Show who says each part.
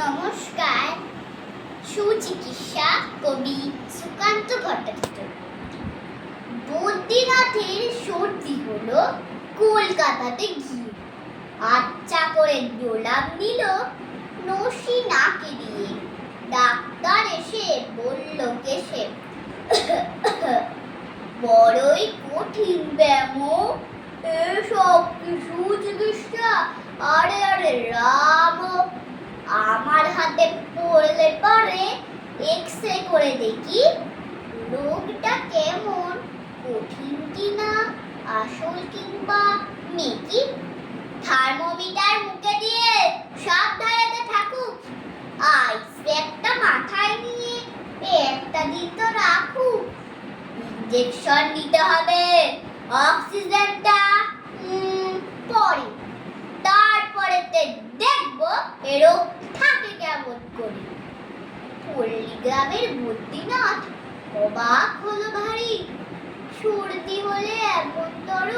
Speaker 1: নমস্কার। সুচিকিৎসা কবি সুকান্ত ভট্টাচার্য। বদ্রীনাথের সর্দি হলো কলকাতাতে গিয়ে, আচ্ছা করে গোলাপ নিল নসি নাকে দিয়ে। ডাক্তার এসে বলল কেসে বড়ই কঠিন ব্যামো, এসব কিছু চিকিৎসা আরে আরে রাম। আমার হাতে পড়লে পরে এক্সরে করে দেখি রোগটা কেমন, কঠিন কিনা আসল কিংবা মেকি। থার্মোমিটার মুখে দিয়ে সাবধানে থাকুক, আইস একটা মাথায় নিয়ে একটা দিন তো রাখুক। ইনজেকশন নিতে হবে, অক্সিজেনটা পরে, তারপরে দেখবো এরও থাকে কেমন করে। পল্লীগ্রামের বদ্রীনাথ অবাক হলো ভারী, সর্দি হলে এমন তর